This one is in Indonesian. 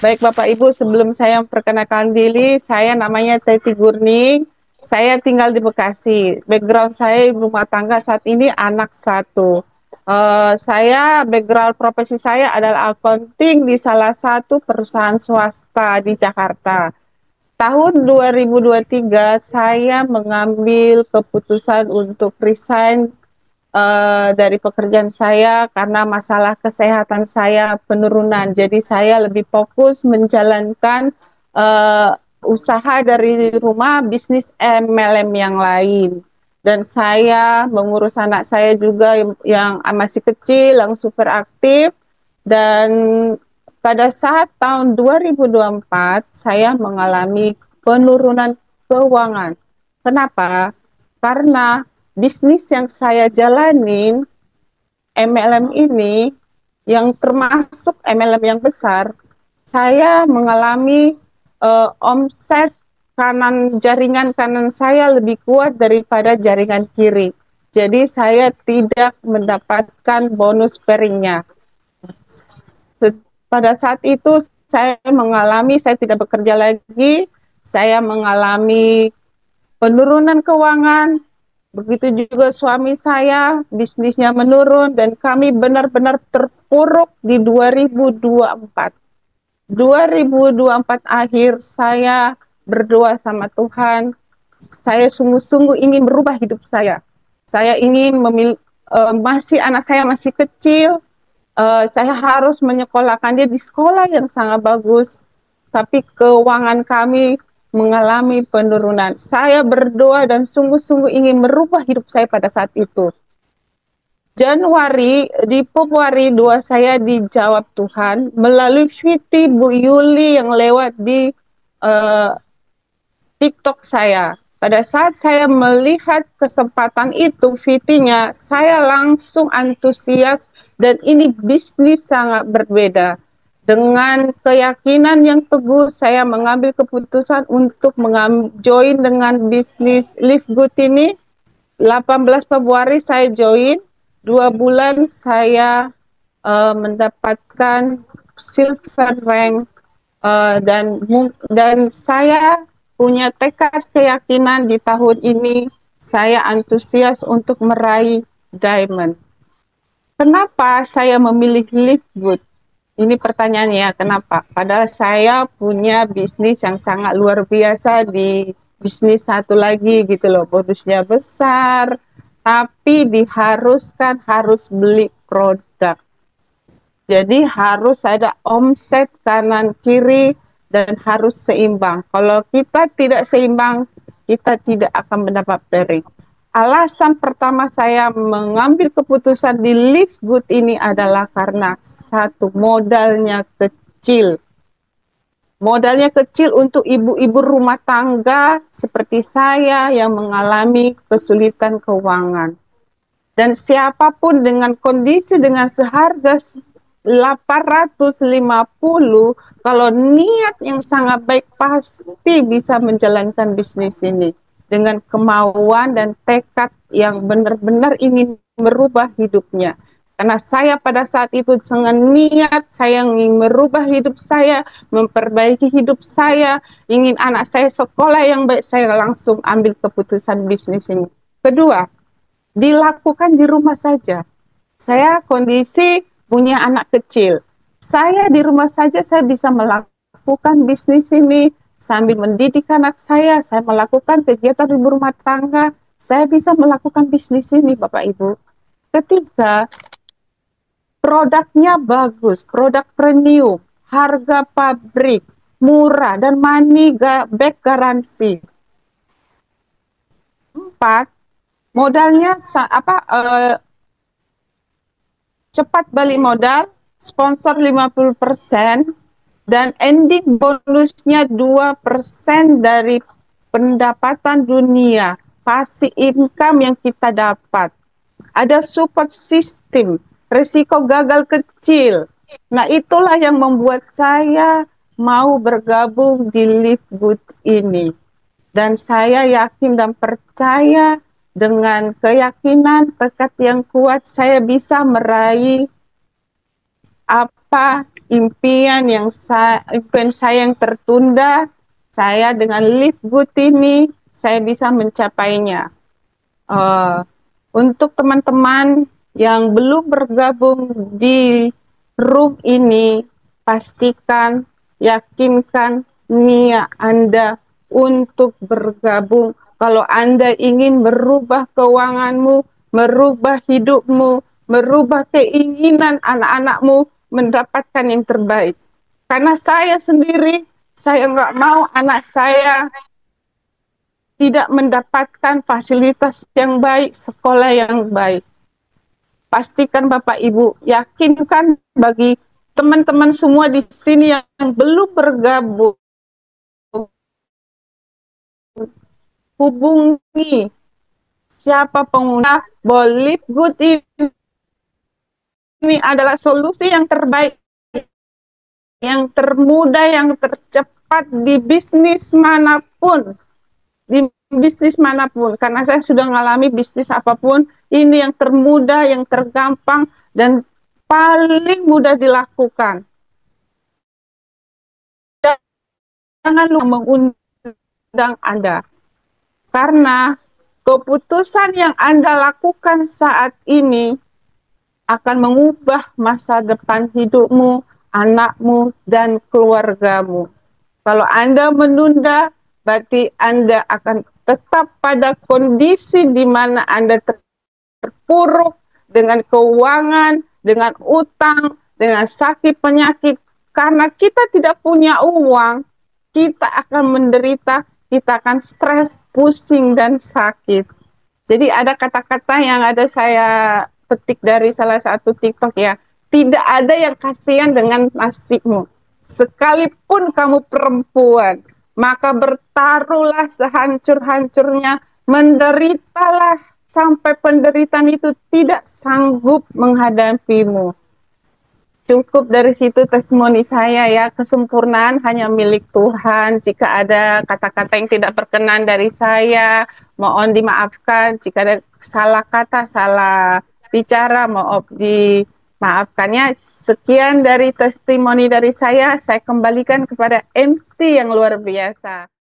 Baik Bapak Ibu, sebelum saya memperkenalkan diri, saya namanya Teti Gurning. Saya tinggal di Bekasi. Background saya ibu rumah tangga, saat ini anak satu. Saya background profesi saya adalah accounting di salah satu perusahaan swasta di Jakarta. Tahun 2023 saya mengambil keputusan untuk resign dari pekerjaan saya karena masalah kesehatan saya penurunan. Jadi saya lebih fokus menjalankan usaha dari rumah, bisnis MLM yang lain. Dan saya mengurus anak saya juga yang masih kecil, yang super aktif. Dan pada saat tahun 2024 saya mengalami penurunan keuangan. Kenapa? Karena bisnis yang saya jalanin, MLM ini, yang termasuk MLM yang besar, saya mengalami omset jaringan kanan saya lebih kuat daripada jaringan kiri. Jadi saya tidak mendapatkan bonus paringnya. Pada saat itu saya tidak bekerja lagi, saya mengalami penurunan keuangan. Begitu juga suami saya, bisnisnya menurun dan kami benar-benar terpuruk di 2024. 2024 akhir saya berdoa sama Tuhan, saya sungguh-sungguh ingin berubah hidup saya. Saya ingin anak saya masih kecil, saya harus menyekolahkan dia di sekolah yang sangat bagus, tapi keuangan kami mengalami penurunan. Saya berdoa dan sungguh-sungguh ingin merubah hidup saya pada saat itu. Di Februari 2 saya dijawab Tuhan melalui Viti Bu Yuli yang lewat di uh, TikTok saya. Pada saat saya melihat kesempatan itu, Vitinya, saya langsung antusias dan ini bisnis sangat berbeda. Dengan keyakinan yang teguh, saya mengambil keputusan untuk join dengan bisnis Live Good ini. 18 Februari saya join, 2 bulan saya mendapatkan silver rank dan saya punya tekad keyakinan di tahun ini saya antusias untuk meraih diamond. Kenapa saya memilih Live Good? Ini pertanyaannya, kenapa? Padahal saya punya bisnis yang sangat luar biasa di bisnis satu lagi gitu loh, bonusnya besar, tapi diharuskan harus beli produk. Jadi harus ada omset kanan kiri dan harus seimbang. Kalau kita tidak seimbang, kita tidak akan mendapat pairing. Alasan pertama saya mengambil keputusan di Live Good ini adalah karena satu, modalnya kecil. Modalnya kecil untuk ibu-ibu rumah tangga seperti saya yang mengalami kesulitan keuangan. Dan siapapun dengan kondisi dengan seharga 850, kalau niat yang sangat baik pasti bisa menjalankan bisnis ini dengan kemauan dan tekad yang benar-benar ingin merubah hidupnya. Karena saya pada saat itu dengan niat saya ingin merubah hidup saya, memperbaiki hidup saya, ingin anak saya sekolah yang baik, saya langsung ambil keputusan bisnis ini. Kedua, dilakukan di rumah saja. Saya kondisi punya anak kecil. Saya di rumah saja saya bisa melakukan bisnis ini sambil mendidik anak saya melakukan kegiatan ibu rumah tangga, saya bisa melakukan bisnis ini Bapak Ibu. Ketiga, produknya bagus, produk premium, harga pabrik, murah dan money back garansi. Empat, modalnya cepat balik modal, sponsor 50%, dan ending bonusnya 2% dari pendapatan dunia, passive income yang kita dapat. Ada support system, risiko gagal kecil. Nah, itulah yang membuat saya mau bergabung di Live Good ini. Dan saya yakin dan percaya dengan tekad yang kuat saya bisa meraih apa impian saya yang tertunda, saya dengan Live Good ini saya bisa mencapainya. Uh, untuk teman-teman yang belum bergabung di room ini, pastikan, yakinkan niat Anda untuk bergabung. Kalau Anda ingin merubah keuanganmu, merubah hidupmu, merubah keinginan anak-anakmu, mendapatkan yang terbaik. Karena saya sendiri, saya nggak mau anak saya tidak mendapatkan fasilitas yang baik, sekolah yang baik. Pastikan Bapak Ibu, yakinkan bagi teman-teman semua di sini yang belum bergabung, hubungi siapa pengguna Bolip Good ini adalah solusi yang terbaik, yang termudah, yang tercepat di bisnis manapun. Di bisnis manapun, karena saya sudah mengalami bisnis apapun, ini yang termudah, yang tergampang, dan paling mudah dilakukan. Jangan lupa mengundang Anda, karena keputusan yang Anda lakukan saat ini akan mengubah masa depan hidupmu, anakmu, dan keluargamu. Kalau Anda menunda, berarti Anda akan tetap pada kondisi di mana Anda terpuruk dengan keuangan, dengan utang, dengan sakit penyakit. Karena kita tidak punya uang, kita akan menderita, kita akan stres, pusing, dan sakit. Jadi ada kata-kata yang ada saya petik dari salah satu TikTok ya. Tidak ada yang kasihan dengan nasibmu. Sekalipun kamu perempuan, maka bertaruhlah sehancur-hancurnya, menderitalah sampai penderitaan itu tidak sanggup menghadapimu. Cukup dari situ testimoni saya ya, kesempurnaan hanya milik Tuhan. Jika ada kata-kata yang tidak berkenan dari saya, mohon dimaafkan. Jika ada salah kata, salah bicara, mohon dimaafkannya. Sekian dari testimoni dari saya kembalikan kepada MC yang luar biasa.